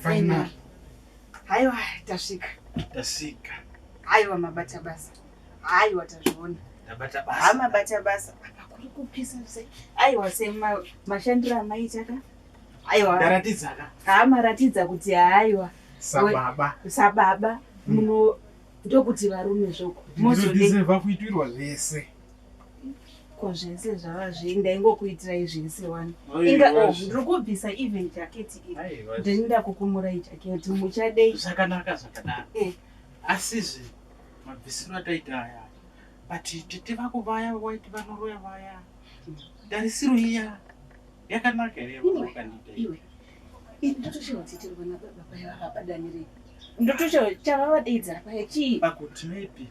Final. Haiwa tasvika. Haiwa mabata basa. Haiwa tazviona. Tabata basa. Hama bata basa. Kuri kupisa sei. Haiwa sema mashandira amaita ka. Haiwa. Ndaratidza ka. Hama ratidza kuti haiwa. Sababa. Muno ndokuti varume zvoko. Mozodizeva kuitirwa zvese. Ko zvese zvava zvinda ingokuitira izvese wani. Inga ndikubvisa even jacket iyi. Ndinda kukumura jacket muchadei. Zvakanaka. Asizve mabvisiro ataita aya. But tete vako vaya waiti vanoroya vaya. Darisiro iya yakanaka ere vakanita. Iwe. Ndotoshawa titirwa na baba paya vapadanire. Ndotoshawa chavavadeidza paya chii? Pakuti maybe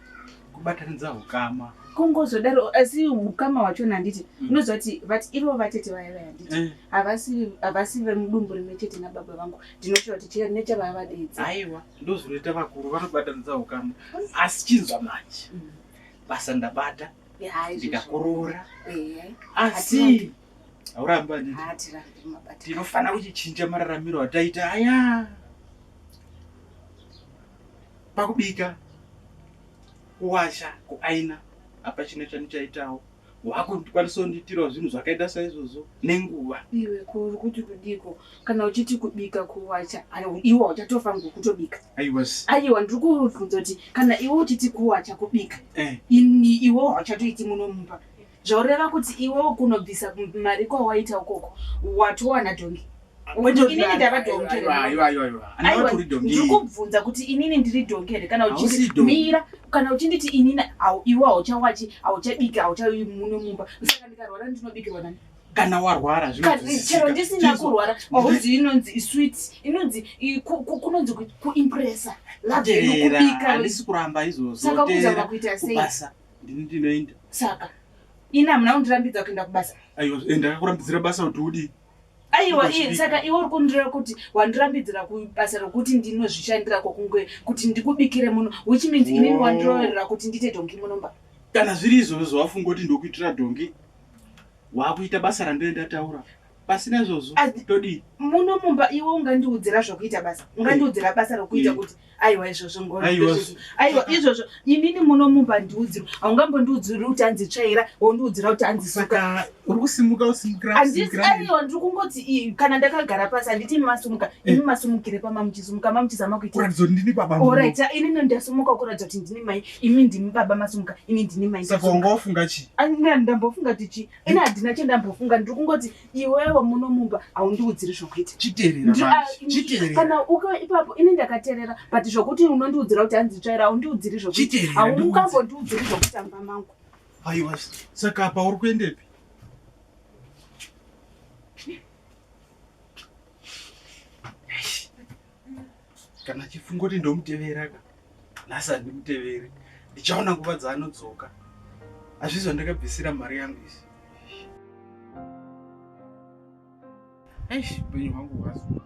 kubatanidza ukama. Kungozodaro asi ukama wacho nanditi unozoti ivo vatete vaya nditi havasi vemudumbu rimwe chete nababa vangu ndinoshawa kuti nechavavadeidza. Aiwa ndozvinoita vakuru vanobatanidza ukama asi chinzwa manje basa ndabata ndikakorora asi auramba nditi ndinofana kuchichinja mararamiro ataita aya pakubika kuwasha kuaina apa chino chanichaitawo wakukwanisa kunditirawo zvinhu zvakaita saizvozvo nenguva. Iwe kuri kuti kudiko kana uchiti kubika kuwacha iwe uchatofa ngokutobika. Aiwa ndiri kuvhunza kuti kana iwe uchiti kuwacha kubika iwe uchatoiti munomumba zvaureva kuti iwe kunobvisa mari kwawaita ukoko watowana dhongi. Inini ndava dhongi. Ndiri kubvunza kuti inini ndiri dhongi here kana uchimira kana uchinditi inini iwe hauchawachi hauchabika hauchawi munomumba saka ndikarwara ndinobikirwa nani? Kana warwara chero ndisina kurwara auzi inonzi sweet inonzi kunonzi kuimpressa labda kubika handisi kuramba izvozvo saka kuzama kuita sei basa ndinoenda saka ina mna undirambidza kuenda kubasa. Aiwa ndakakurambidzira basa kuti udi. Aiwa saka iwe uri kundira kuti wandirambidzira kubasa rokuti ndinozvishandira kokungwe kuti ndikubikire muno which means inini wandiroverera kuti ndite dhongi munomba. Kana zviri izvozvo wafunga kuti ndokuitira dhongi wakuita basa randoenda taura pasina izvozvo todi munomumba iwe ungandiudzira zvokuita basa ungandiudzira basa rokuita kuti aiwa izvozvo aiwa izvozvo inini munomumba ndiudziro haungambondiudziri kuti anzitsvaira wondiudzira kuti anzisuka uri kusimuka usimukira aiwa ndiri kungoti kana ndakagara pasi handiti masumuka imi masumukire pama muchisumuka mamuchizama kuita kuratidza kuti ndini baba alright inini ndasumuka kuratidza kuti ndini mai imi ndimi baba masumuka ini ndini mai saka ungafunga chi ndambofunga tichi ina handina chendambofunga ndiri kungoti iwewe munomumba haundiudziri zvokuita chiteerera kana ipapo ini ndakateerera but zvokuti unondiudzira kuti hanzitsvaira haundiudziri zvokuita haungambondiudziri zvokutamba mangu. Aiwa saka apa uri kuendepi? Kana chifungo kuti ndomutevera ka nhasi handimuteveri ndichaona nguva dzaanodzoka hazvizvo ndakabvisira mari yangu isi. Upenyu hwangu hwazuva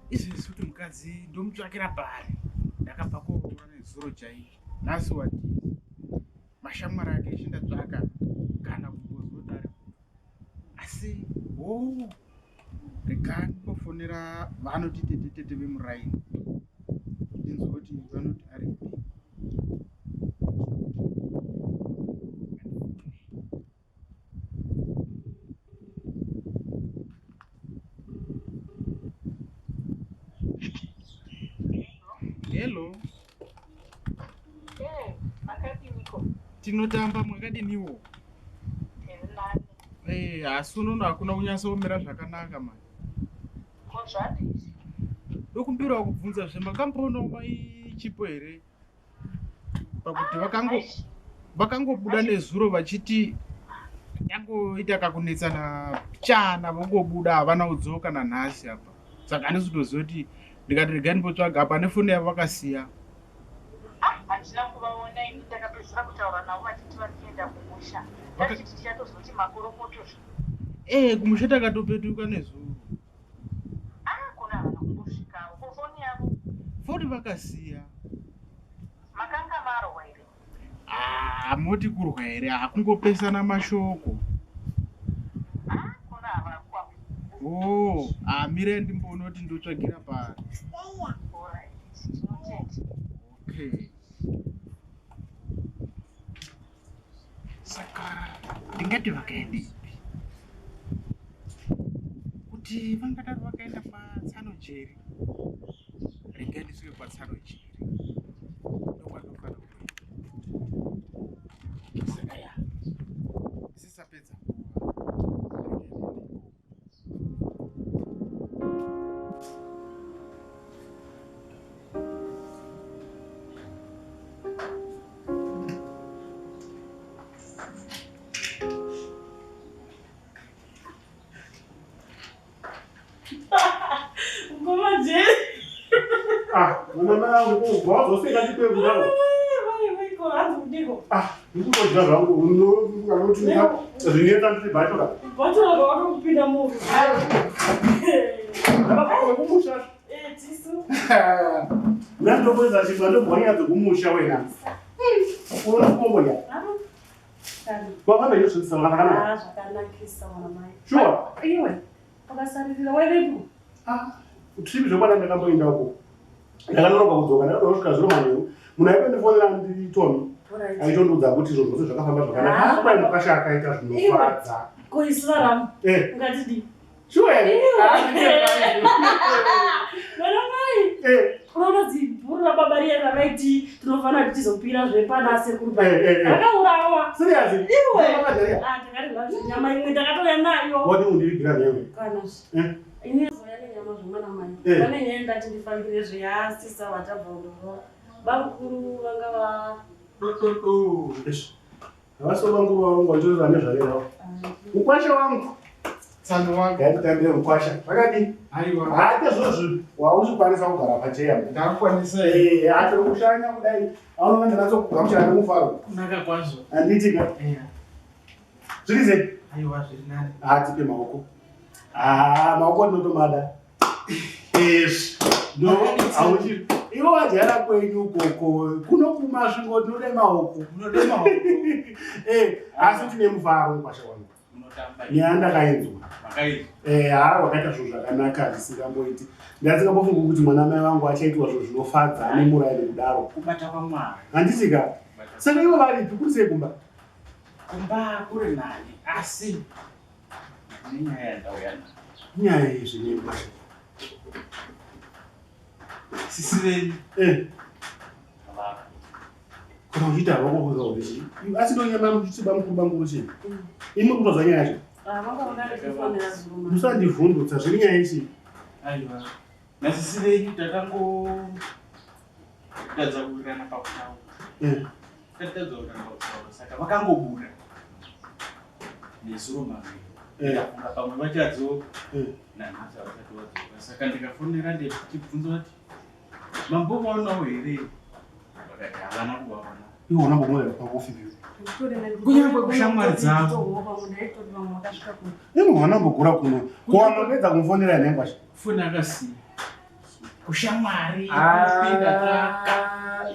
izvisi kuti mukadzi ndomutsvakira pari ndakabva korora nezuro chaizvo nhasi wati mashamwari ake ichindatsvaka kana kumbozodari asi rega ndipofonera vanoti tete vemuraini ndinzwa kuti vanoti aripi. Hello. Makadiniko. Tinotamba mwakadiniwo? Asi unono hakuna kunyatsoomera zvakanaka mani. Kozvadii? Ndokumbirawo kubvunza zvemakamboonawo chipo here? Pakuti vakangobuda nezuro vachiti yangoita kakunetsana chana vongobuda havana kudzoka nanhasi apa. Saka handisi kuti ndikati rega ndimbotsvaga apa nefoni yavo vakasiya. Handina kuvaona ini ndakapedzera kutaura navo vachiti vari kuenda kumusha. Ndachiti tichatozoti makorokotozvo. Kumusha takatopetuka nezuro. Kuna havana kumbosvikawo. Foni yavo? Foni vakasiya. Makanga marwa here? Moti kurwa here hakungopesana mashoko. Kuna havakwa. no mire ndimboona kuti ndotsvagira pari. Okay. Saka ndingati vakaenda kuti vangadaro vakaenda kwaTsano Jerry, reganiswe kwaTsano Jerry ndokwandofana kuenda. Saka ya isisapedza mwana wangu wazofika ndipo kudaro. Ndikutodzira zvangu unoti zvinoita kuti bhatora. Bhatora kwakupinda munhu. Ndakabva kumusha. Tisu. Ndandokweza chingwa ndobhonya dzekumusha wena. Uno kumbonya. Kwavana yosvitsa mwana. Zvakanakisa mwana mai. Sure. Iwe. Pakasaririra werepo. Utripi zvekwana ndakamboenda uko. Ndakanoroka kudzoka ndakasvika zviro manheru. Munhu aipendifonera nditomi. Aitondoudza kuti izvo zvose zvakafamba zvakanaka. Kwai mukasha akaita zvinofadza. Kuisiraram. Ngatidi. Sure. Mwana mai. Unoona dzibhurura baba riya rakaiti tinofana kuti tizopira zvepana sekuru baba. Akaurawa. Serious? Iwe. Takati nyama imwe ndakatoya nayo. Wodi undirigirira newe. Kana. Ini nyama zvomwana mai. Pane nyaya ndati ndifambire zveyasisa watabva kundorora. Bakuru vanga Havasoma nguva wangu wachoza nezvarero. Mukwasha wangu. Tsano wangu. Ngaitambire mukwasha. Zvakadini? Aiwa. Hata zvozvi wauchikwanisa kugara pacheya. Ndakukwanisa. Hatiri kushanya kudai. Aunoona ndinatsokugamuchira nemufaro. Kunaka kwazvo. Handiti ka? Zviri sei? Aiwa zviri nani. Tipe maoko. Maoko ndinotomada. No, auchi. Iwe wajara kwenyu ukoko kunokuma svingo tinode maoko. Munode maoko. Asi tine mufaro mukwasha wangu. Munotamba. Nyandakaenzwa. Makaizwa. Wakaita zvinhu zvakanaka zvisingamboiti. Ndasingambofungi kuti mwana mai vangu achaitwa zvinhu zvinofadza ane murayiro kudaro. Kubata kwamwari. Handiti ka? Saka ivo varipi kuri sei kumba? Kumba kuri nani asi nenyaya yandauya nayo. Nyaya yezvinei kwasha? Sisireni. Kana uchiita hawako kuzaurichi. Asi ndonyama muchitsiba mukuru banguru chii. Imi kutozwa nyaya yacho. Musandivhundutsa zviri nyaya ichi. Aiwa. Nasisireni takangotadza kuwirirana pakutaura. Tatadza kuwirirana pakutaura saka vakangobuda nezuro maviri. Ndikafunga pamwe vachadzoka nanhasi havasati vadzoka. Saka ndikafonera ndechibvunza kuti mambovaonawo here? Vakati havana kuvaona. Iwo unambomurera pakofi vipi? Kunyangwe kushamwari dzavo. Imi wanambogura kuno. Kuwanopedza kumufonera ine kwasha. Foni akasiya. Kushamwari.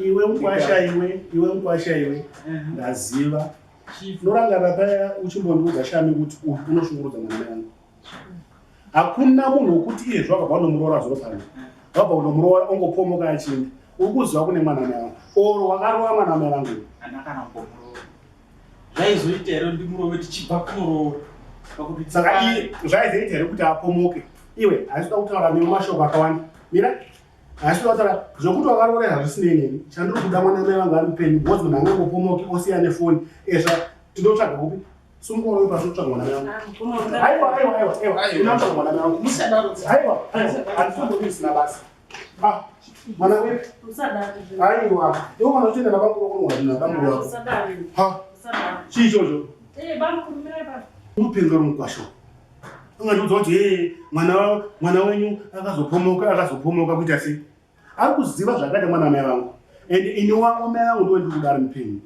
Iwe mukwasha iwe. Ndaziva. Norangana paya uchimbondiudza shami kuti unoshungurudza mwana wangu. Hakuna munhu wekuti iye zvakabva unomuroora zvoro pano. Wabva unomuroora ongopomoka achinda. Uri kuziva kune mwana wangu. Oro wakaroora mwana wangu. Handakana kumbomuroora. Zvaizoita here ndimurove tichibva kunoroora. Saka iye zvaizoita here kuti apomoke. Iwe haisida kutaura mimwe mashoko akawanda. Mira. Haisida kutaura zvokuti wakaroora hazvisinei neni. Chandiri kuda mwana wangu ari mupenyu. Ngozi munhu angangopomoke osiya nefoni. Ezva tinotsvaga kupi? Sungoro pasi kutsvaga mwana wangu. Aiwa. Unotsvaga mwana wangu. Aiwa. Handifungori sina basa. Mwana wetu. Aiwa. Iwo kana uchenda nabanguro kunwa nabanguro wako. Chii ichocho? Mupenga mukwasho. Ungandiudza kuti mwana wenyu akazopomoka kuita sei? Ari kuziva zvakaita mwana mai vangu. Ende ini wangu mai vangu ndiwe ndiri kudari mupenyu.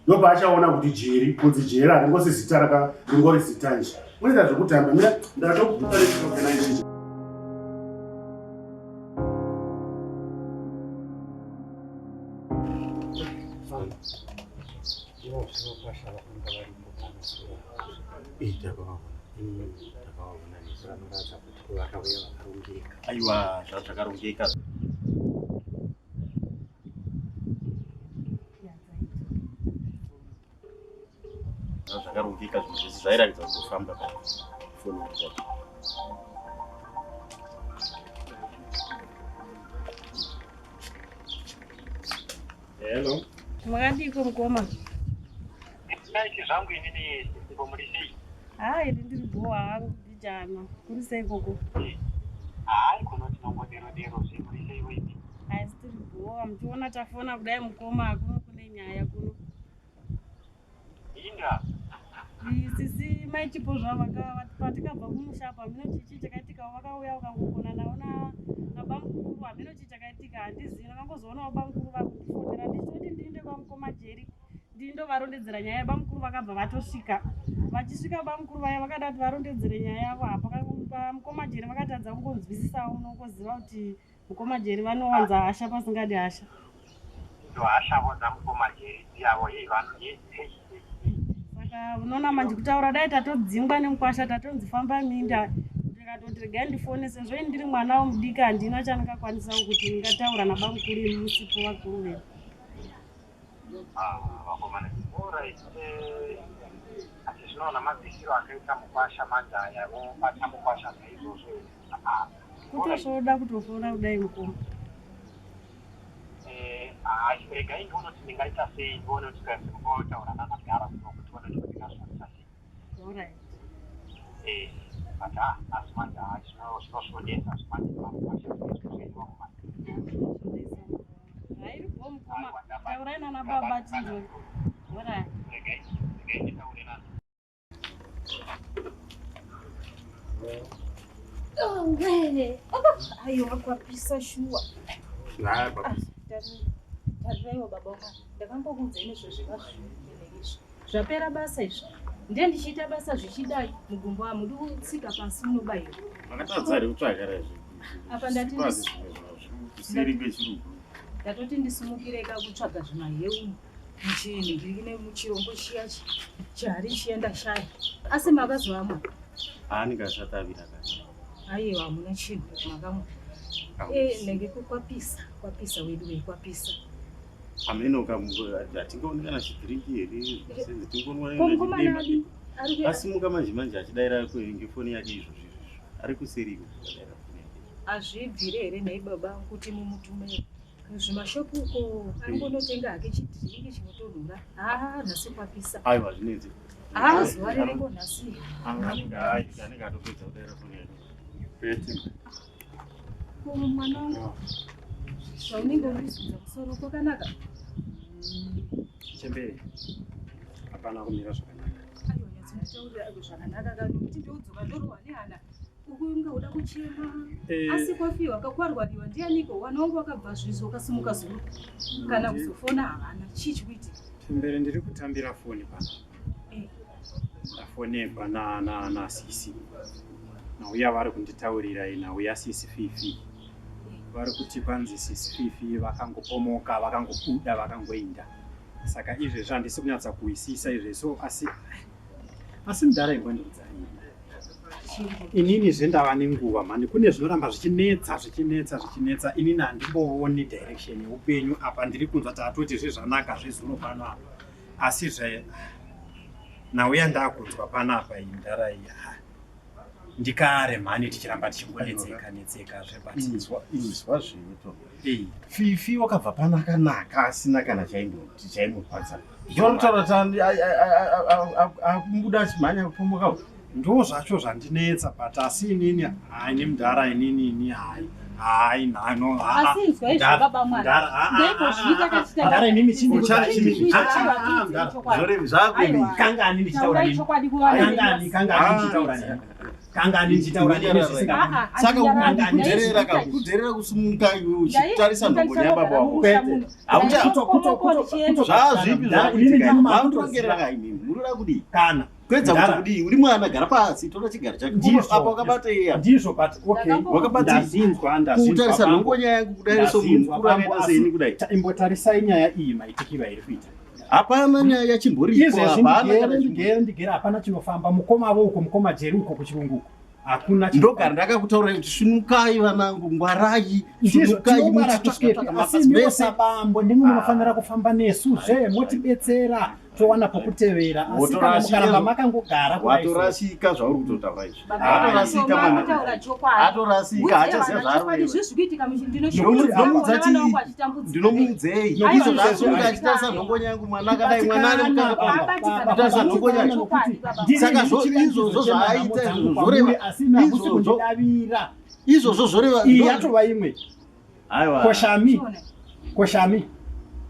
Ndobva achaona kuti Jeri, kunzi Jeri haringosi zita ringori zita nje. Unoita zvekutamba. Mira ndatokubuda nezvinogena izvizvi. Aiwa, zvakarongeka. Zvakarongeka zvinhu zvese zvairatidza kutofamba pafoni yacho. Hello. Mwakadiko mukoma? Ndaiti zvangu inini ndipo muri sei? Hai, ndiri boa hangu ndijana. Kuri sei koko? Hai, kunoti nongodero zvimuri sei weiti? Hai, ndiri boa. Muchiona tafona kudai mukoma akuno kune nyaya kuno. Inda. Sisi maichipo zvavo patikabva kumushapa hamino chichi chakaitika vakauya vakangogona naona nabamukuru hamino chichi chakaitika handizivi vakangozoonawo bamukuru vakundifonera ndichiti ndiinde kwamukoma Jerry ndindovarondedzera nyaya yabamukuru vakabva vatosvika vachisvika bamukuru vaya vakada kuti varondedzere nyaya yavo apa mukoma Jerry vakatadza kungonzwisisawo unongoziva kuti mukoma Jerry vanowanza hasha pasingadi hasha hasha vonza mukoma Jerry yavo yei vanhu unoona manje kutaura dai tatodzingwa nemukwasha tatonzi famba minda ndikatoti regai ndifone sezvo ndiri mwana womudiki handina chandingakwanisa kuti ndingataura nabamukuru musipo vakuru vedu vakomana alright asi zvinoona mabvisiro akaita mukwasha manje aya vobata mukwasha saizvozvo kutosvoda kutofona kudai mukoma regai ndione kuti ndingaita sei ndione kuti kaotaura nanagara kunokuti one kuti ndingazvonisa sei alright but asi manje zvinosvodesa zvimanje vamukwasha hairi bo mukoma taurai nana baba tinzwe alright regai nditaure nani aiwa kwapisa shuwa taraiwa baba waka ndakambokuudzai nezvezvevazvineizvi zvapera basa izvi ndiye ndichiita basa zvichidai mugumbo amudi kutsika pasi munobayirwa Makatadzari kutsvagara apa ndatoti ndisimukireka kutsvaga zvimaheu muchinhu ndiri muchirombo chiya chihari chienda shaya asi makazovamwa aaningashatavira kati aiwa hamuna chinhu makamwa nenge kwapisa wedu weikwapisa amenoka hatingaonekana chidhiringi here tingonwa asimuka manje manje achidaira ngefoni yake izvozvo ari kuseriko azvibvire here nhai baba kuti mumutume zvimashopu uko angonotenga hake chidhiringi chinotonhura nhasi kwapisa aiwa zvinenzi zuva ririko nhasi anenge atopedza kudaira foni yake mwana zvaunenge urizvidza musoro kwakanaka chembere hapana kumira zvakanaka aiwa nyatsotaurira zvakanaka kanokuti ndoudzoka ndorohwa nehana ukunge uda kuchema asi kwafiwa kakwarwariwa ndianiko wana wangu wakabva zvizo wakasimuka zuva kana kuzofona havana chii chikuitika chembere ndiri kutambira foni pana ndafonekwa nasisi nauya vari kunditaurira nauya sisi fifi vari kuti panzi sisi fifi vakangopomoka vakangobuda vakangoinda saka izvezvo handisi kunyatsa kuisisa izvezvo asi mudhara ingondiudza inini zvendava nenguva mani kune zvinoramba zvichinetsa inini handimbooni direction yeupenyu apa ndiri kunzwa tatoti zvezvanaka zvezuro pano apa asi nauya ndakunzwa panapa iyi mudhara iyi ndikare mhani tichiramba tichingonetseka izwa zvinoto fifi wakabva panakanaka asina kana chaimurwadza ichonotaura kuti akumbuda chimhanya kupomoka ndo zvacho zvandinetsa but asi inini hai nemudhara inini hai nhano asi inzwa izvo baba mwana ndipo zvita kachita inini kangani ndichitaura saka kuderera kusimuka uchitarisa nhongo yababa wako zvazvipi zvakuitika kainini munoda kudii kana kwedza kuti kudii uri mwana gara pasi tora chigaro chake apa wakabata iya ndizvo but okay wakabatinzwa kutarisa nhongonya yangu kudai so mukuru akaita seini kudai imbotarisai nyaya iyi maitikiro iri kuita Hapana nyaya chimboripo hapana. Ndigera hapana chinofamba mukoma uko mukoma Jerry uko kuchirungu. Hakuna ndogara ndakakutaura kuti shunukai vanangu ngwarai shunukai muchitsvaka sabambo ndimi munofanira kufamba nesu motibetsera towana pokutevera asi kana mukaramba makangogara watorasika zvauri kutotaura izvi atorasika mwana atorasika hachaziva zvaari ndinomuudzei izvo zvasunga achitarisa nhongo nyangu mwana akadai mwana ari mukatarisa nhongo nyangu saka izvozvo zvaaita izvozvoreva izvozvo zvoreva yatova imwe koshami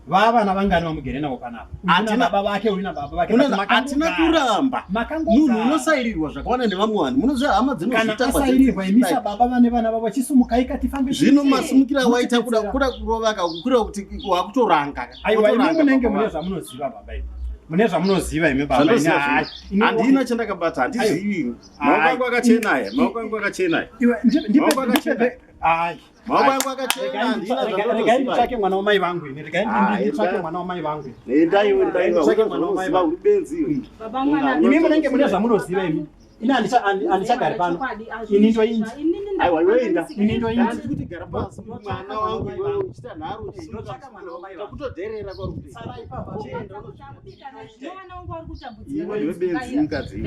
vana vangani vamugere navo panapa baba vake uri nababa vake hatina kuramba munhu unosairirwa zvakawanda nevamwe vanhu munoziva hama dzinosairirwa imisa baba vane vana vavo vachisimukaika tifambe zvino masimukira waita kuda kurovaka kukurira kuti wakutoranga aiwa imi munenge mune zvamunoziva baba ivi mune zvamunoziva imi baba handina chandakabata handizivi maoko angu akachenaya maoko angu akachenaya maoko angu akachena nditsvake mwana wamai vangu ini nditsvake mwana wamai vangu ndaiva uri benzi imi munenge mune zvamunoziva imi ini handichagari pano ini ndoindi aiwa iwoenda ini ndoindi kuti gara pasi mwana wangu iwe uchita nharo kutodherera kwarukuti iwe benzi mukadzi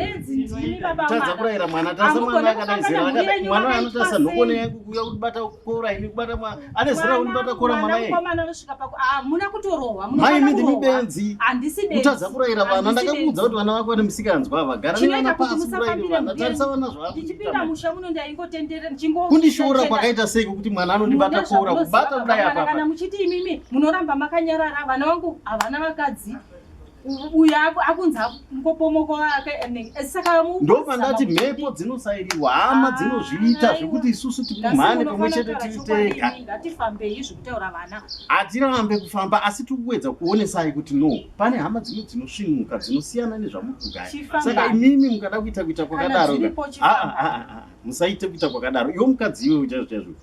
tadza kurayira mwana tasa mwana akadai zera mwana anotarisa nhokone yangu kuuya kubata kora ini kubata mwana ane zera unibata kora mwana ye maimi ndimi benzi kutadza kurayira vana ndakakuudza kuti vana vako vane musikanzwa ava gara nevana pasi kurayira vana tarisa vana kundishora kwakaita sei kuti mwana anondibata kora kubata kudai apa kana muchiti imimi munoramba makanyarara vana vangu havana vakadzi uyo akunza ngopomoko ake saka ndopandati mhepo dzinosairirwa hama dzinozviita zvekuti isusu tikumhane pamwe chete tiitega ngatifambei zvekutaura vana hatirambe kufamba asi tikuwedza kuonesai kuti no pane hama dzimwe dzinosvinuka dzinosiyana nezvamukugaya saka imimi mukada kuita kwakadaro musaite kuita kwakadaro iwo mukadzi iwe chaizvo chaizvo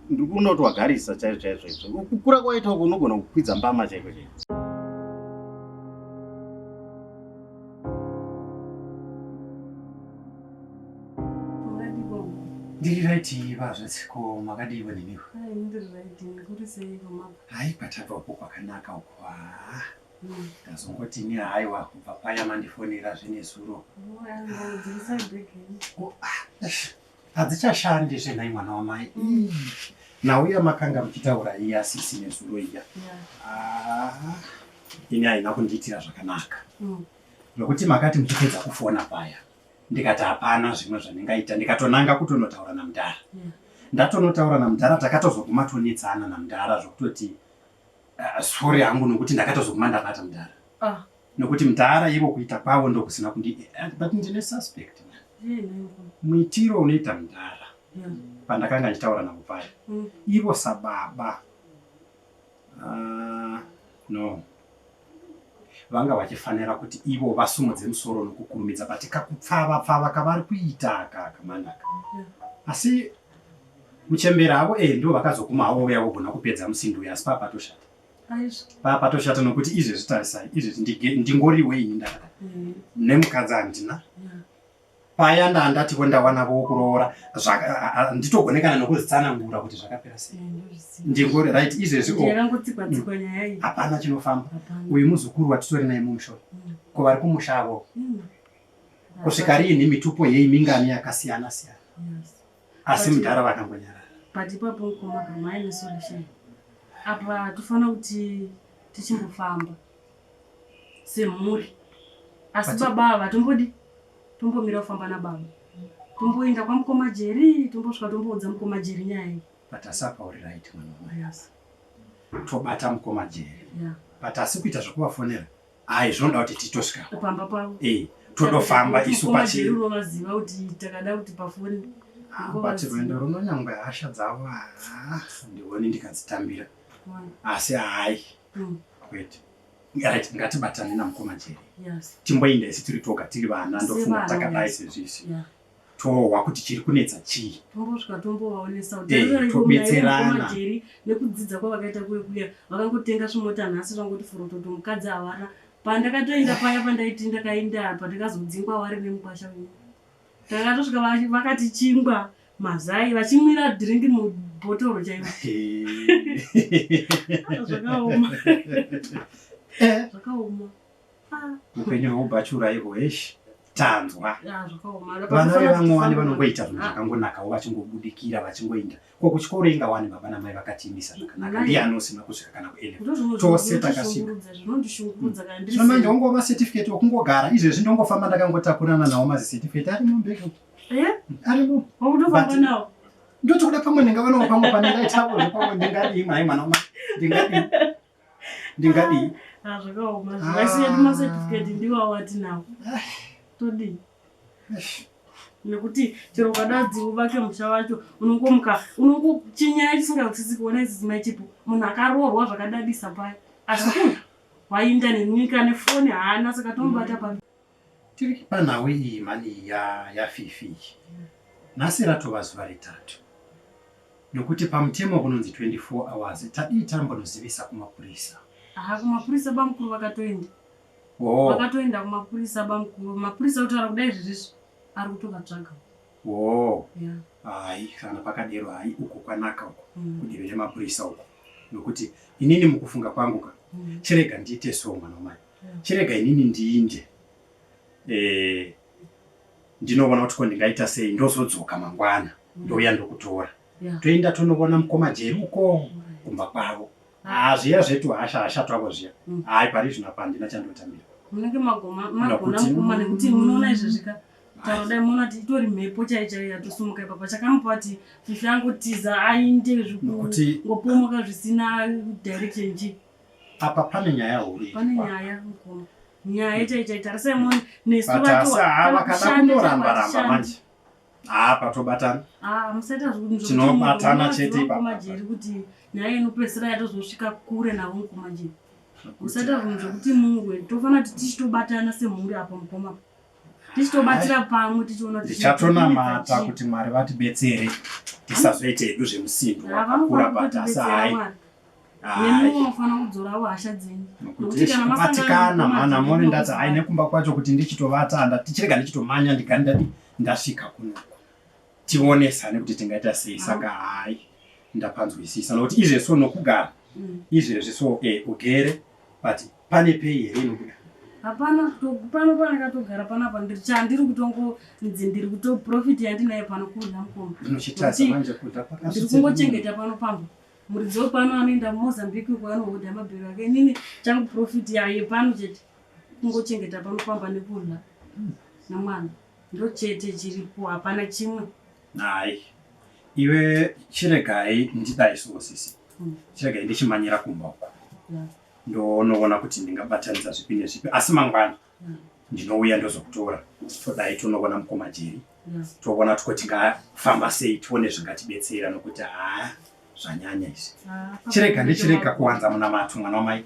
ndikunoti wagarisa chaizvo chaizvo izvo kukura kwaita uko unogona kukwidza mbama chaiko chaiko ndiri raiti vazvatsiko makadiwa nemiwo hai kwatabvapo kwakanaka uko ndazongoti ni haiwa kubva paya mandifonera zvinezuro hadzichashandi zvenhai mwana wamai nauya makanga muchitaura iya sisi nezuro iya ini haina kundiitira zvakanaka nokuti makati muchipedza kufona paya ndikati hapana zvimwe zvandingaita ndikatonanga kutonotaura namudhara ndatonotaura namudhara takatozogumatonetsana namudhara zvokutoti sori hangu nokuti ndakatozoguma ndabata mudhara nokuti mudhara ivo kuita kwavo ndokusina but ndine suspect muitiro unoita mudhara pandakanga ndichitaura navo paya ivo sababa no vanga vachifanira kuti ivo vasumudze musoro nokukurumidza but kakupfava kavari kuita kamanaka asi muchembera avo ndo vakazoguma havo uya vogona kupedza musindo uyu asi papatoshata nokuti izvezvi tarisai izvezvi ndingoriwe ini ndakada nemukadzi handina paya ndandatiko ndawanavo kuroora nditogonekana nokuzitsanangura kuti zvakapera sei ndingori right izvezvi hapana chinofamba uyu muzukuru watitori naye mumushoto ko vari kumushavo kusvika riini mitupo yeimingani yakasiyana siyana asi mudhara vakangonyarara but ipapo komakama aine solution apa tofanira kuti tichimbofamba semhuri asi baba ava tombomira kufamba nababa tomboenda kwamukoma Jerry tombosvika tomboudza mukoma Jerry nyaya iyi but asapa uri right mwana tobata mukoma Jerry but asi kuita zvokuvafonera zvinoda kuti titosvika pamba pavo todofamba isu pachiri unovaziva kuti takada kuti pafoni but rwendo runonyangwe hasha dzavo ndioni ndikadzitambira asi hai kwete right ngatibatane namukoma Jerry timboenda isi tiri toga tiri vana ndofunga takadai sezvisi towa kuti chiri kunetsa chii. Tombosvika tombovaonesa tobetserana majeri nekudzidza kwavakaita kuya vakangotenga zvimota nhasi zvangoti furototo mukadzi avana pandakatoenda paya pandaiti ndakaenda pandakazodzingwa wari nemukwasha takatosvika vakati chingwa mazai vachimwira dhiringi mubhotoro chaivo zvakaoma zvakaoma upenyu hwekubhachura ihwo heshi tanzwa zvakaoma vana vevamwewani vanongoita zvinhu zvakangonakawo vachingobudikira vachingoenda ko kuchikoro inga wani baba namai vakatiimisa zvakanaka ndiani usina kusvika kana tose takasvika zvino manje wangova certificate wokungogara izvezvi ndongofamba ndakangotakurana nawo mazicertificate ari mumbeko arimo wakutofamba nawo ndotokuda pamwe ndingavanawo pamwe panengaitavozvo pamwe ndingadii mai mwana wama ndingadii zvakaoma zvakaisiya macertificate ndiwo watinawo todii nekuti chero ukadadziwo vake musha wacho unongomuka unongochinyaya chisingatsitsi kuona isisi maichipo munhu akaroorwa zvakadadisa paya asi wainda nenyika nefoni haana saka tomubata pa tiri panhau iyi mani yafifi nhasi ratova zuva retatu nokuti pamutemo kunonzi 24 hours tadii tambonozivisa kumapurisa kumapurisa bamukuru vakatoenda vakatoenda kumapurisa bamukuru mapurisa kutaura kudai zvezvizvi ari kutovatsvaga hai kana pakadero hai uko kwanaka uko kudivi remapurisa uko nokuti inini mukufunga kwangu ka chirega ndiite so mwana wamai chirega inini ndiinde ndinoona kuti ko ndingaita sei ndozodzoka mangwana ndouya ndokutora toenda tonoona mukoma jeri uko kumba kwavo zviya zvetu hasha twavo zviya hai pari zvino apa handina chandotambira munenge magona mukoma nekuti munoona izvezvika tarodai muona kuti itori mhepo chaichai yatosumuka ipapa chakamupa kuti fifi angotiza ainde zvikungopomoka zvisina direction ji apa pane nyaya huru pane nyaya mukoma nyaya chaichai tarisai muone nesu vakada kundoramba manje patobatana musaita tinobatana chete ipapamajeri kuti nyaya inopedzisira yatozosvika kure navo mukomajeri musaita zvinhu zvokuti mungwe tofanira kuti tichitobatana semhuri apa mukoma tichitobatira pamwe tichiona tichatonamata kuti mwari vatibetsere tisazoite hedu zvemusindo wakakura patasa hai nemunofanira kudzorawo hasha dzenyu kubatikana mana mone ndati hai nekumba kwacho kuti ndichitovata tichirega ndichitomanya ndikandadi ndasvika kunoku tionesane kuti tingaita sei saka hai ndapanzwisisa nokuti izvezvo nokugara izvezvi so ugere but pane pei here inokuda hapana pano panakatogara panapa chandiri kutongonzi ndiri kutoprofiti yandinayo pano kudya mukoma ndiri kungochengeta pano pambo muridziwo pano anoenda mumozambique kwaanohodha mabhero ake inini changu profiti yaye pano chete kungochengeta pano pamba nekudya namwana ndo chete chiripo hapana chimwe hai iwe chiregai ndidaisowo sisi chiregai ndichimanyira kumba uko ndonoona kuti ndingabatanidza zvipi nezvipi asi mangwana ndinouya ndozokutora todai tonoona mukoma jeri toona tuko tingafamba sei tione zvingatibetsera nokuti zvanyanya izvi chirega ndichirega kuwanza munamato mwana wamai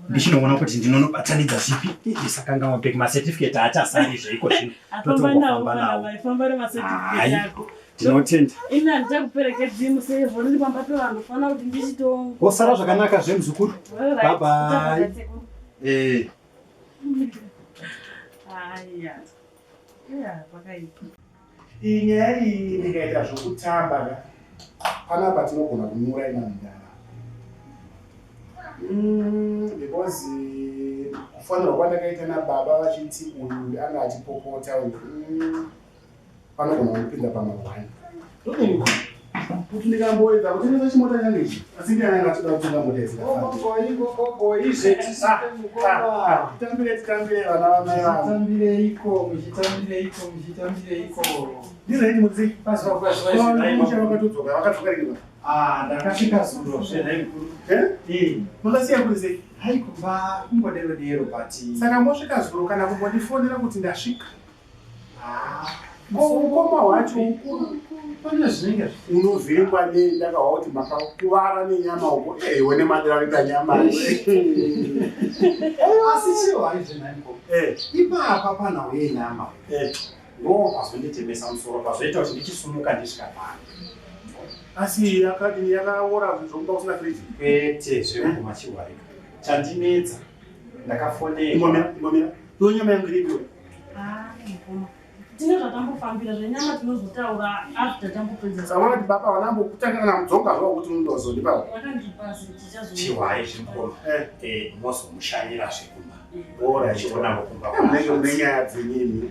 ndichinoona kuti ndinonobatanidza zvipi ndisakanga mabheki macertificate haachasari zveiko zvino totongofamba nawo tinotenda ini handichakuperekedzii musevho ndiri pamba pevanhu fana kuti ndichito osara zvakanaka zvemuzukuru babai pakaipa iyi nyaya iyi ndikaita zvokutamba panapa tinogona kunyura ina mudara because kufanirwa kwandakaita nababa vachiti uyu anga achipopota uyu panogona kupinda pamawani kuti ndikamboedza kutenesa chimota changu ichi asi ndiananga achida kutenga mota isitambire vana vamai vangu ndizaiti mutsi vakatodzoka vakadzoka rikima ndakasvika zuro zvenaikuru makasiya kuri sei haikuba kungodero dero but saka mosvika zuro kana kumbondifonera kuti ndasvika ukoma hwacho ukuru pane zvinenge unovhekwa ndakahwa kuti makakuvara nenyama uko iwe nemadira kuita nyama asi chiro haizvenaiko ipapa panhau yenyama Ndopazonditemesa musoro pazoita kuti ndichisumuka ndisvika pano. Asi yakadini yakaora zvokuda usina friji. Kwete zvekuguma chiwarika. Chandinetsa ndakafonera. Imomira. Iyo nyama yangu iripo. Tine zvatambofambira zvenyama tinozotaura after tambopedza. Sawana kuti baba wanambo kutanga na mudzoka zvo kuti ndozondipa. Wakandipasa tichazo. Chiwaye chimukoma. Mozomushanyira zvekumba. Ora chiona ngokumba. Nenyaya dzenyini.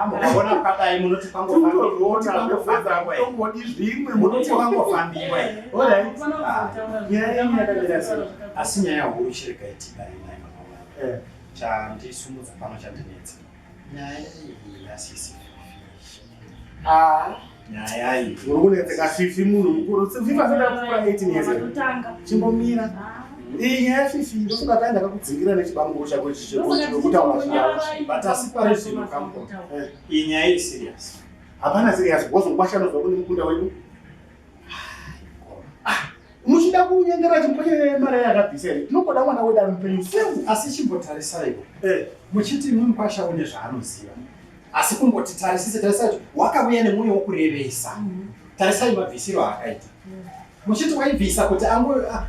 Mukaona kadai munoti pangofambiwa. Tongodi zvimwe Munoti pangofambiwa. Ora asi nyaya huru chireka itika nayo. Chandisumudza pano chandinetsa. Nyaya iyi yasisi. Nyaya iyi. Unokunetseka fifi munhu mukuru. Fifa zenda kukura 18 years. Chimbomira. Iyi nyaya fifi ndofunga kai ndakakudzingira nechibanguro chako ichi chekutaura zvawo. But asi pari zvino kambo. Iyi nyaya iri serious. Hapana serious. Wozongwashana zvako nemukunda wedu. Muchida kunyengera chimukanye mara yakabviseri. Tinokoda mwana wedu ari mupenyu. Asi chimbotarisaiwo. Muchiti mukwasha une zvaanoziva. Asi kungoti tarisai wakauya nemwoyo wokurevesa. Tarisai mabvisiro akaita. Muchiti waibvisa kuti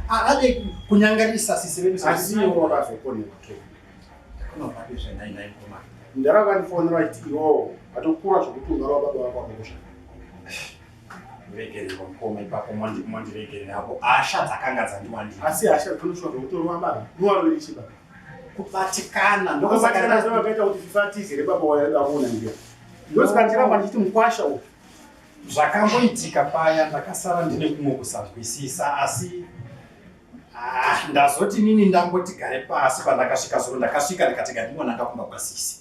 ade kunyangarisa sisi vedu asi wakazokoneka. Kunobva zvendainai koma. Ndarakandifonera kuti iwo atokura zvokutunga baba vako vakosha. Muregerero mukoma ipapo mondiregererapo asha dzakanga dzandiwandira. Asi asha dzinoshwa zvokutorwa mara. Nuwaro ichiba. Kubatikana ndokusakana zvakaita kuti fifatize rebaba wayaona ndiye. Ndosikandira ndichiti mukwasha uyu. Zvakamboitika paya ndakasara ndine kumwe kusazwisisa asi ndazoti nini ndamboti gare pasi pandakasvika zuro ndakasvika ndikati ndimona kumba kwasisi.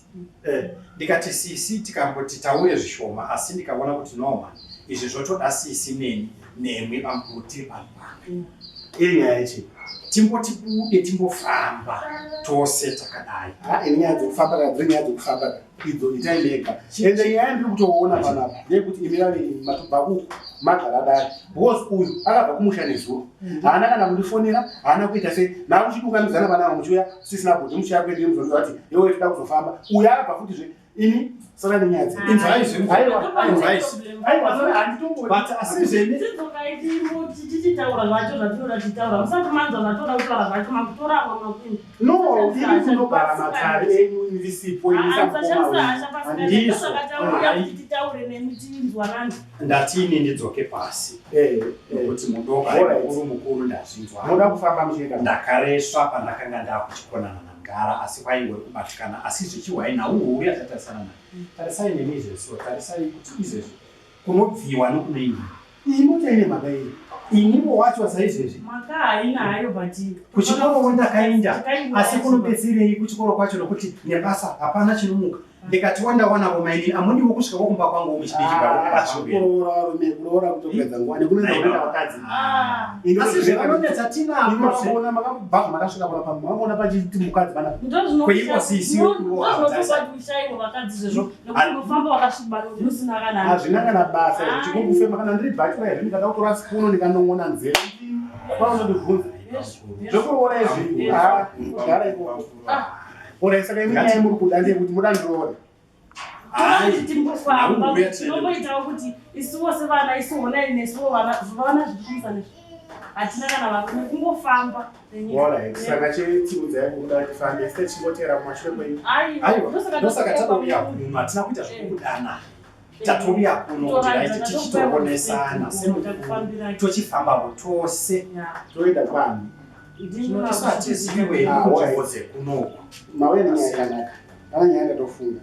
Ndikati sisi tikamboti taure zvishoma asi ndikaona kuti noma izvi zvotoda sisi nemwe pambuti pamwe. Iri nyaya ichi timboti bude timbofamba tose takadai. Nyaya dzekufamba kana dziri nyaya dzekufamba idzo itaimeka. Ende nyaya ndiri kutoona panapa ndeyekuti imirani matobvaku magara dai. Because uyu akabva kumusha nezuro. Haana kana kundifonera, haana kuita sei. Nakuchidungamidzana vana vamuchiuya sisina kuti muchiya kuendera muzonzi vati iwe toda kuzofamba. Uyu akabva futi zve ini saka nenyaya dze. But asi zvene tichitaura zvacho zvatinoda tichitaura musati manza zvatoda kutaura zvacho makutora makwini. No, iri kunogara makare enyu invisipo titaure nemutinzwanani. Ndatini ndidzoke pasi. Nokuti mudoka mukuru ndazvinzwa. Moda kufamba muchienda. Ndakareswa pandakanga ndakuchikonana namugara asi kwaiwe kubatikana asi zvichiwai nauhuri atatarisana naye. Tarisai nemizvesuwo, tarisai kuti izvezvi kunobviwa nokunoini. Inotaine maka iri. Inimo wacho saizvezvi. Maka haina hayo bati. Kuchikoro ndakaenda asi kunobetserei kuchikoro kwacho nokuti nebasa hapana chinomuka. Ndikati wandawana romaini amundiwo kusvika kumba kwangu muchidikuroora kutopedza ngwani kunoenda vakadzi. Asi zvakanonetsa tinavo makabva makasvika pona pamwe maona pachiti mukadzi pana kweipo sisi yokuroaaiwo vakadzi zvezvo nokuti unofamba wakasviba usina kana hazvina kana basa chikungufema kana ndiri bhatira izvi ndikada kutora sipuno ndikanon'ona nzeve paunondibvunza zvokuroora izvi kugara ipo ora saka imi nyaya muri kuda ndeyekuti muda ndiroore. Timbofamba tinomboitawo kuti isuwo sevana isuonai nesuwo vana zvichiisa nezvi hatina kana varume kungofamba. Saka chetiudza yakuda tifambe site chimbotera mumashure kwenyu. Ndosaka tatouya kuno hatina kuita zvokudana. Tatouya kuno kuti tichitoonesana tochifambawo tose toenda kwani. Mawene nyaya yakanaka. Kana nyaya ndatofunga.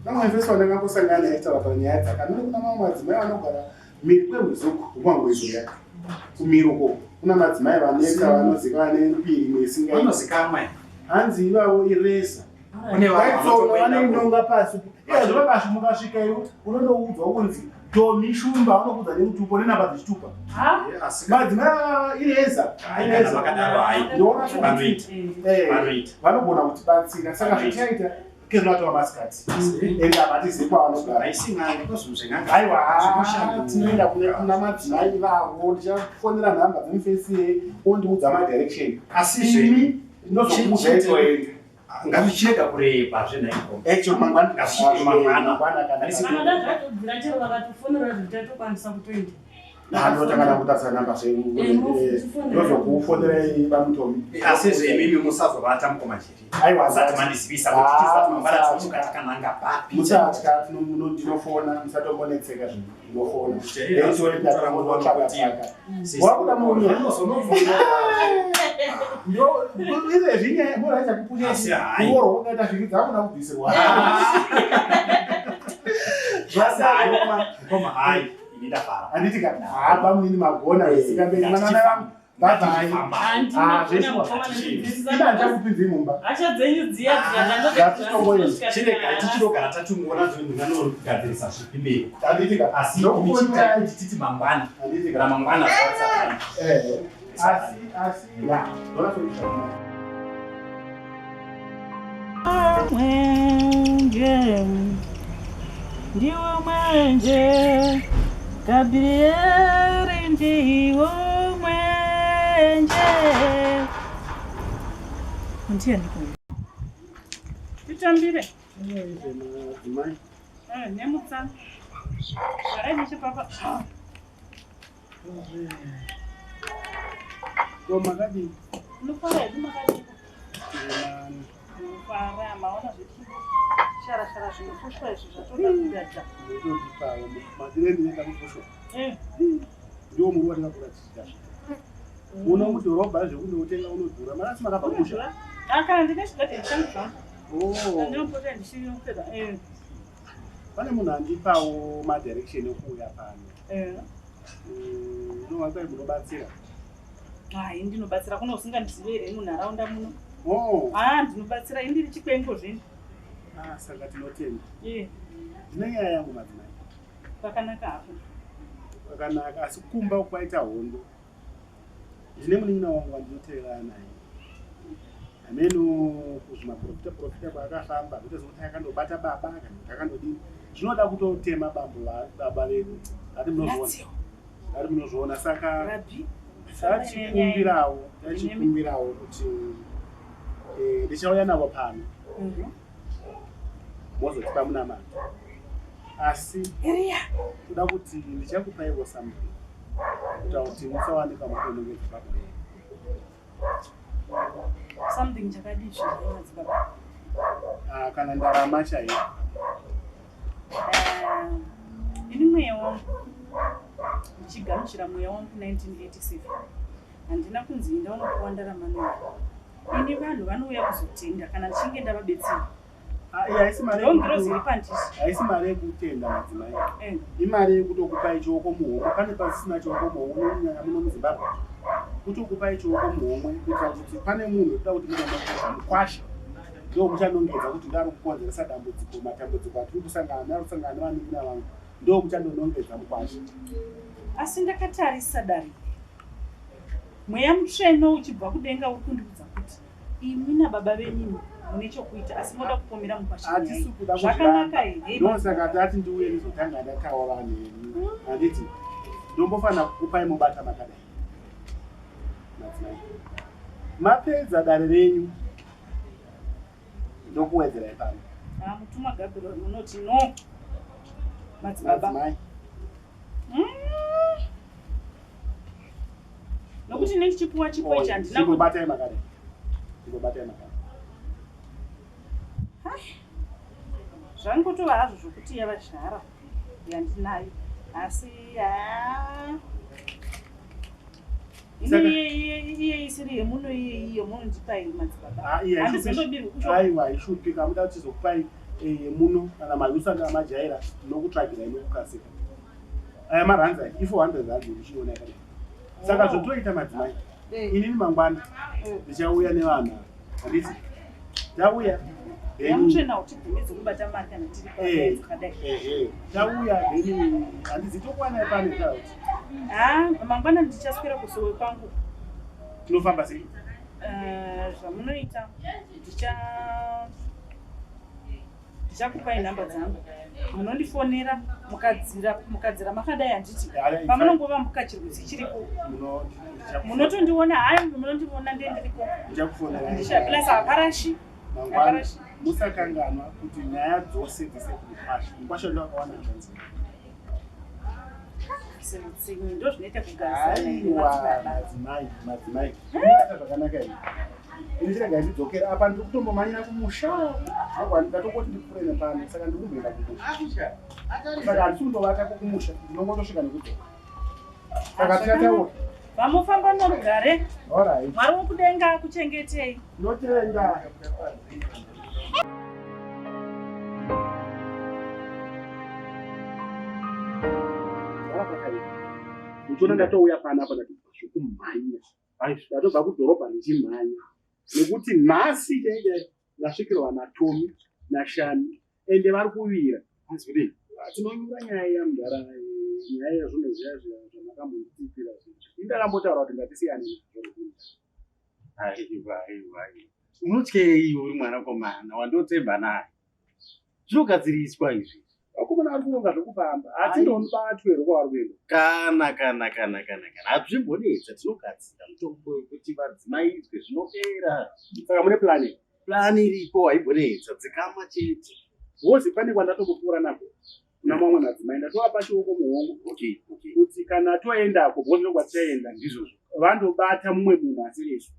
Namwe mfeso ndakangosangana naitaura panyaya dzakanaka kuna mamwe madzimai vanogara miri kwehuzuku kumangwezo yake. Kumiruko kuna madzimai vaneka vanoziva nembiri mwesinga vanozikamwe hanzi ivavo iresa. Vanoinonga pasi. Izvo vakasvika iwo unondoudzwa kunzi domishumba vanokudza nemutupo nenamba dzichitupa. Madzimai iresa. Vanogona kutibatsira saka zvichaita kezvinatova masikati ende havatizivi kwavanogara. Aiwa tinoenda kuna madzimai vavo ndichafonera nhamba dzemufesi ondiudza madirection. Asi zvimi ndozokuudza itoenda ngazvichirega kureba zvenaiko echo mangwana vanodadzira chero vakatofonera zvitotokwanisa kutoenda anotakana kutarisa namba zvenyu ndozokufonerei vamutomi asi zvemimi musazovata mukomachiri aiwa asati mandizivisa kuti tizati mangwana tinomukakananga papi musatya ndinofona musatombonetseka zvinofona wakuda munhu izvezvinye moraita kupunyaioro wakaita zviki dzakuda kubvisirwa koma hai inidafara anditi kana haba munini magona isikambeni manana vangu bye zveshuaachakupinzi mumba hasha dzenyu dziya chirega tichidogara tatumuona zvinhu zvipimei anditika asi titi mangwana ramangwana mwenje ndiwo mwenje Gabriel ndiwo mwenje ndiye ndikuyo titambire nemutsana zvarai nechepapa makadii unofara hedu makadii unofara maona zvechii shara zvinofushwa izvi zvatoda kudadza ndiwo muri watingakuratidzaa uno mudhorobha zvekundotenga unodhura marasi makabva kumusha kana ndine chidati ndichangu zvangu ndinopota ndichiyopedza pane munhu andipawo madirection ekuuya pano unowakai munobatsira hai ndinobatsira kuno usingandizive here munharaunda muno ndinobatsira indiri chikwengo zvino saka tinotenda ndine nyaya yangu madzimai pakanaka hapo pakanaka asi kumba kwaita hondo ndine munin'ina wangu wandinoteerana naye ameno kuzvimaprofita kwaakafamba zvoita zvokuti akandobata baba kana kuti akandodini zvinoda kutotema baba vedu ati munozviona saka tachikumbirawo kuti ndichauya navo pano mozotipa muna mari asi kuda kuti ndichakupaiwo something kuita kuti musawanika mukonongedza baba something chakadii zvinoadzibaba kana ndarama chaiyo ini mweya wangu ndichigamuchira mweya wangu 1987 handina kunzi ndaunopuwa ndarama noyo ini vanhu vanouya kuzotenda kana ndichinge ndavabetsera haisi mari yekutenda madzimai imari yekutokupai chioko muhomwe pane pasisina chioko muhomwe unyanya muno muzimbabwe kutokupai chioko muhomwe kuitira kuti pane munhu toda kuti munomaaa mukwasha ndo muchanongedza kuti ndari kukonzeresa dambudziko matambudziko atiri kusangana nearikusangana nevanin'ina vangu ndo muchandonongedza mukwasha asi ndakatarisa dari mweya mutsveno uchibva kudenga uri kundibudza kuti imi nababa venyini mune chokuita asi moda kupomera mupashazvakanaka here ndosaka tati ndiuye ndizotanga ndataura vanhu henyu handiti ndombofanira kukupai mubata makadai madzimai mapedza dare renyu ndokuwedzerai pano mutumwa Gabriel unoti no madzibaba nokuti nechichipuwa chipo ichi handina ndinobatai makadai zvangotova hazvo zvokuti yava zhara yandinayo asi iye isiri yemuno iye yemunondipai madzibaba aiwa ishupika muda kuti tizokupai yemuno kana mayusanga amajaira nokutsvagira inokukasika aya maranza ifo 100 rand ndichiona yakadai saka zvotoita madzimai inini mangwana ndichauya nevanhu handiti ndauya yamutsvena utibvumidzi kubata mari kana tiri pakadai ndauya heni handizi tokwanai pane kauti mangwana ndichaswera kusowe kwangu tinofamba sei zvamunoita ndichakupai nhamba dzangu munondifonera mukadzira makadai handiti pamunongova mukachirwisi chiripo munotondiona hayi munondiona ndendiriko plus haparashi mangwana musakanganwa kuti nyaya dzose dzisekuripasha mukwasha ndo akawana zvanzi Semutsingi ndo zvinoita kugarisana madzimai ata zvakanaka ine ini chirega ndidzokera apa ndiri kutombomanyira kumusha mangwana ndatongoti ndipfuure nepano saka ndiri kumboenda kumusha saka handisi kundovatapo kumusha ndinongotosvika nekudzoka saka tichataura Vamufamba norugare. Alright. Mwari wokudenga akuchengetei. Ndotenda. Uchona ndatouya panapa kumhanya. Ndatobva kudhorobha ndichimhanya. Nekuti nhasi chaichai ndasvikirwa naTomi naShami ende vari kuvira. Asi kuti tinonyura nyaya yamunharaunda, nyaya yazvino zviya zvamakambotipira zvinhu. Indakambotaura kuti ngatisiyane nazvo. Unotyei uri mwanakomana wandotsemba naye. Zvinogadziriswa izvi. Vakomana vari kuronga zvokufamba. Hatindobatwe rokwa rwendo. Kana. Hazvimbonetsa tinogadzira mitombo yokuti madzimai izwe zvinopera. Saka mune plani? Plani iripo haimbonetsa dzikama chete. Wozi pane kwandatombopfuura napo. Namamwe madzimai ndatovapa chioko muhongo. Kuti kana toendako bhozi kwatichaenda ndizvozvo. Vandobata mumwe munhu asiri isu.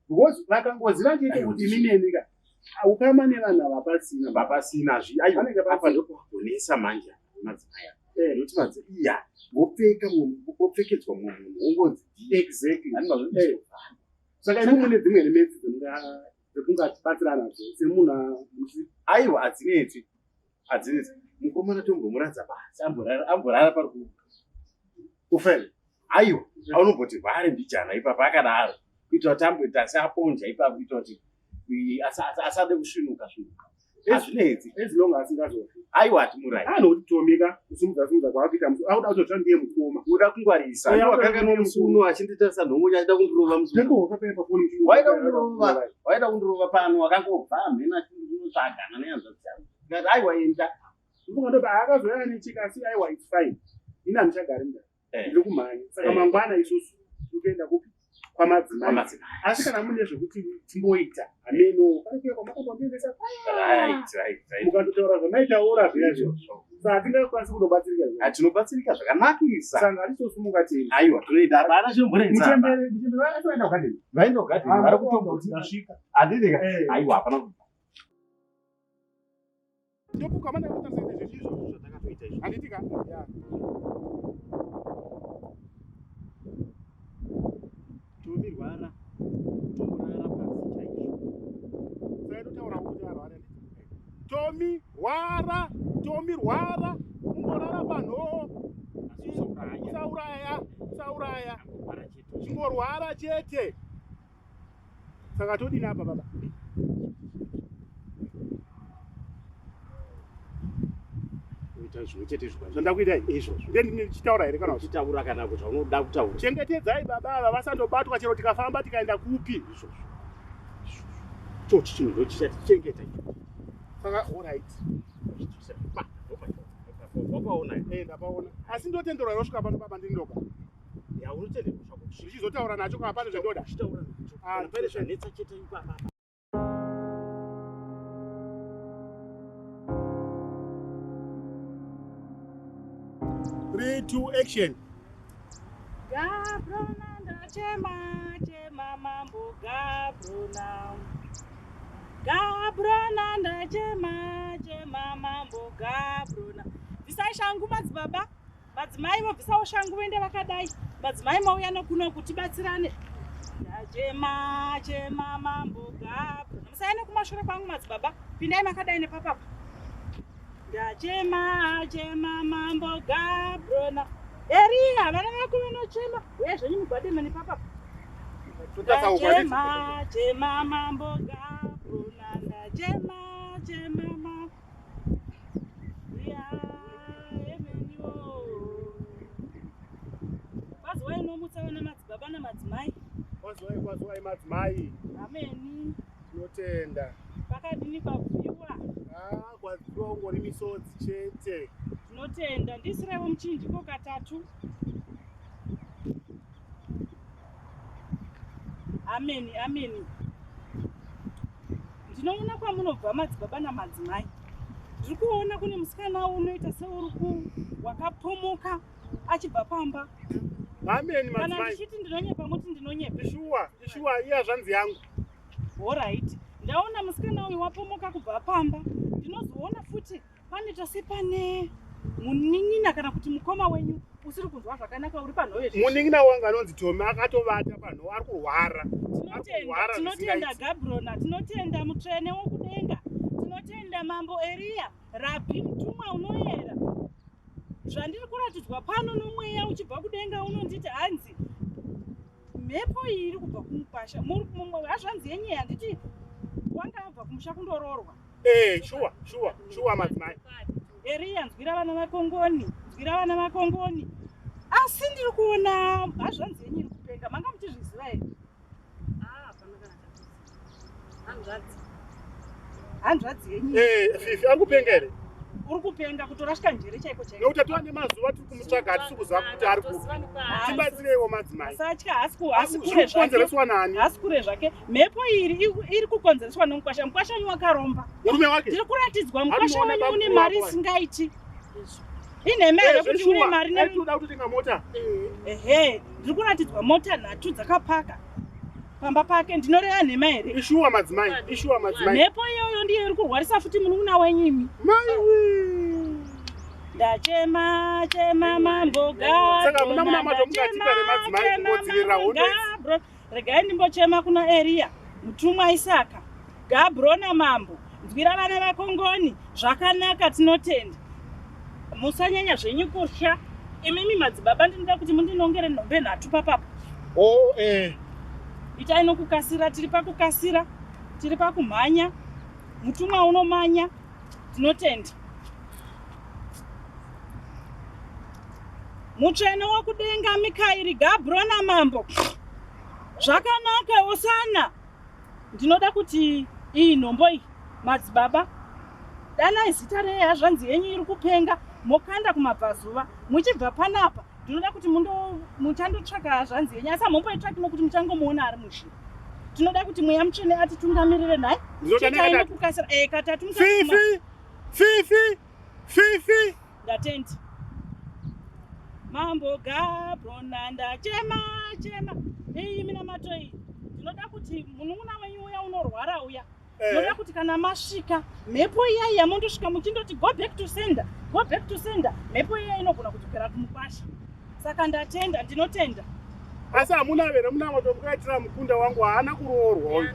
Because vakangoziva chete kuti minenika ukama nevanhu vapasina vanenge apa ndopagonesa manje madzimai noti madzimai vopfekedzwa munhu ongodzi exactly saka ino mune dzimwe elements dzekungatibatsira nadzo semunhu aiwa hadzinetsi mukomana tombomuradza basi amborara pari kufere aiwa aunomboti vhare mbijana ipapo akadaro kuitira kuti amboti asaponja ipapo kuitira kuti asade kusvinuka hazvinetsi as long as asingazofi aiwa hatimurai anokuti tomika kusumudza kwakuita auda kuzotsva ndiye mukoma uda kungwarisa wakanga nomusuno achinditarisa nhongonya achida kundirova waida kundirova pano wakangobva mhena achinotsvagana neyanzvadzangu ngati aiwa enda ndopa akazoyana nechika asi aiwa it's fine ini handichagari ndani ndiri kumhanya saka mangwana isusu tikuenda kupi kwamadzimai asi kana mune zvekuti timboita hameno panekuya kwamakambondiendesa mukandotaura zvamaitaura zviyazvo saka hatingakwanisi kunobatsirika hatinobatsirika zvakanakisa saka hatitosumuka teni aiwa toenda hapana chimbonetsa vatoenda kugadheni vaenda kugadheni vari kutomba kuti ndasvika handidika aiwa hapana ndopuka mana kutasaita zvezvizvo zvatakatoita izvo handitika tomirwara kutomborara pasi chaizvo saka totaura kuti arwara tomirwara umborara panhoo usauraya chingorwara chete saka todini apa baba zvandakuita izvozvo ndichitaura here kana uchitaura kana kuti unoda kutaura chengetedzai baba ava vasandobatwa chero tikafamba tikaenda kupi izvozvo chochi chinhu ndochichengeta saka alright wakaona ndapaona asi ndotenderwa rosvika pano baba ndindoka unotenderwa ndichizotaura nacho kana pane zvendoda pane zvanetsa chete ipapa 3, 2, action. Gabrona ndachema mambo Gabrona. Gabrona ndachema mambo Gabrona. Visai shangu madzibaba. Madzimai vobvisawo shangu vende vakadai. Madzimai mauya nokuno kuti batsirane. Ndachema mambo Gabrona. Musaende kumashure kwangu madzibaba. Pindai makadai nepapa. Ndachema mambo Gabrona. Eria vana vako vanochema. Uye zvenyu mugwademe nepapa. Ndachema mambo Gabrona. Ndachema mambo. Wazwai nomutsaona madzibaba namadzimai. Wazwai madzimai. Ameni. Tinotenda. Pakadini kwabviwa. Kwadziwa ungori misodzi chete. Tinotenda ndisirewo muchinjiko katatu. Ameni. ndinoona kwamunobva madzibaba namadzimai. Ndiri kuona kune musikana unoita seuri wakapomoka achibva pamba. Mameni Kana madzimai. ndichiti ndinonyepa muti ndinonyepa. Ishuwa iya zvanzi yangu. Alright. Ndaona musikana uyu wapomoka kubva pamba. Ndinozoona futi pane pane munin'ina kana kuti mukoma wenyu usiri kunzwa zvakanaka uri panhoyo. Munin'ina wangu anonzi Tomi akatovata panho ari kurwara. Tinotenda Gabrona, tinotenda mutsvene wokudenga, tinotenda mambo Eria, Rabhi mutumwa unoyera. Zvandiri kuratidzwa pano nomweya uchibva kudenga unonditi hanzi mhepo iyi iri kubva kumukwasha. Mumwe hazvanzi yenyeya handiti wanga abva kumusha kundoroorwa. Shuwa madzimai. Eria, nzwira vana vakongoni, nzwira vana vakongoni. Asi ndiri kuona hazvanzi yenyu iri kupenga. Manga muchizviziva here? Hanzvadzi yenyu. Fifi akupenga here? Uri kupenga kutorasika njere chaiko chaiko. Nokuti tova nemazuva tiri kumutsvaga hatisi kuziva kuti ari kupi. Tibatsireiwo madzimai. Satya hasi kure zvake. Hasi kure zvake. Mhepo iri kukonzereswa nomukwasha. Mukwasha wenyu wakaromba. Murume wake? Ndiri kuratidzwa mukwasha wenyu une mari isingaiti. Ine mari yekuti une mari ne toda kutenga mota. Ndiri kuratidzwa mota 3 dzakapaka pamba pake. Ndinoreva nhema here? Ishuwa madzimai. Mhepo iyoyo ndiyo iri kurwarisa futi munun'una wenyu imi. Ndachema mambo Gabro. Regai ndimbochema kuna Eria mutumwa Isaka. Gabrona mambo, nzwira vana vakongoni. Zvakanaka, tinotenda. Musanyanya zvenyu kutya. Imimi madzibaba ndinoda kuti mundinongere nnombe 3 papapo. Itai nokukasira, tiri pakukasira, tiri pakumhanya. Mutumwa unomanya, tinotenda. Mutsvene wokudenga Mikairi, Gabrona mambo. Zvakanaka osana. Ndinoda kuti iyi nhombo iyi madzibaba dana zita rehazvanzi yenyu iri kupenga mokanda kumabvazuva. Muchibva panapa ndinoda kuti muchandotsvaka hazvanzi yenyu. Asi hamumboitsvaki nokuti muchangomuona ari mushi. Tinoda kuti mweya mutsvene atitungamirire naye. Chitai nokukasira. Katatu Fifi. Ndatenda. Mambo Gabrona ndachema. Iyi mina matoi. Ndinoda kuti munun'una wenyu uya unorwara uya. Ndinoda kuti kana masvika mhepo iya yamondosvika muchindoti go back to sender. Mhepo iya inogona kudzokera kumukwasha. Saka ndatenda, ndinotenda. Asi hamuna here munamotomukaitira mukunda wangu haana kuroorwa uyu.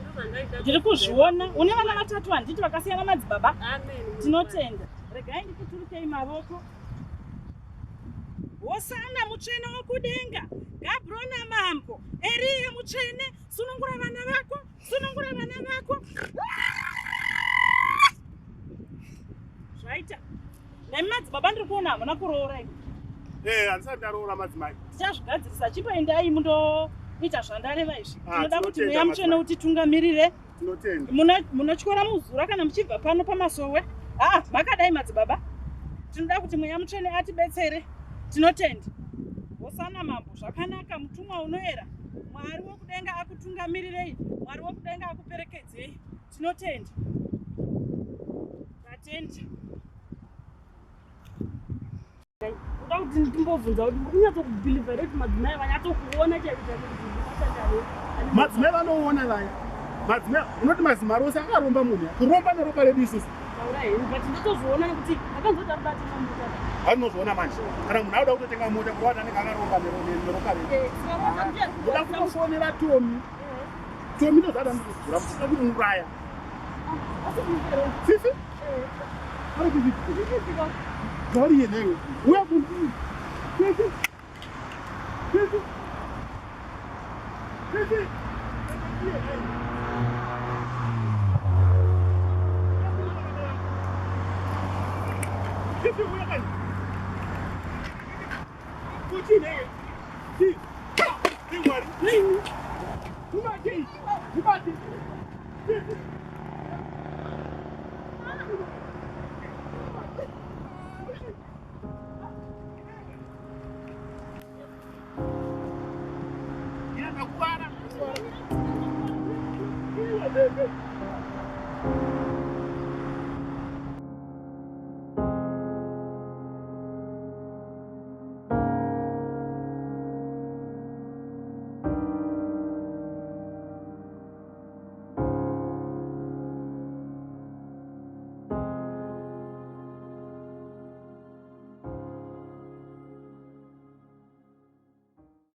Ndiri kuzviona. Une vana 3 handiti vakasiyana madzibaba. Tinotenda. Regai ndikuturukei mavoko. Hosana mutsvene wokudenga, Gabrona mambo, Eria mutsvene, sunungura vana vako. Zvaita. Nemi madzibaba ndiri kuona hamuna kuroora imi. Handisati ndaroora madzimai. Tichazvigadzirisa chipoendai mundoita zvandareva izvi. Tinoda kuti mweya mutsvene utitungamirire. Munotyora muzura kana muchibva pano pamasowe. Makadai madzibaba. Tinoda kuti mweya mutsvene atibetsere. Tinotenda. Hosana mambo, zvakanaka mutumwa unoera. Mwari wokudenga akutungamirirei. Mwari wokudenga akuperekedzei. Tinotenda. Tatenda. Uda kuti ndimbobvunza kuti unyatsobhilivhera kuti madzimai vanyatsokuona chaita kuti madzimai vanoona vaya. Madzimai unoti madzimai rose akaromba munhu. Kuromba neropa redu isusu. But nditozoona kuti akanzoti abati mota. Anozviona manje. Kana munhu auda kutotenga mota kuwata anenge akaromba neropa redu. Uda kutofonera Tomi. Tomi ndozvada ndikuzvura muchida kumuuraya. Fifi? Ari kuzivi. Gari yenewe. Uya kunzi. Fifi. Fifi uya kani. Kuti newe. Fifi. Ingwari. Umati. Fifi.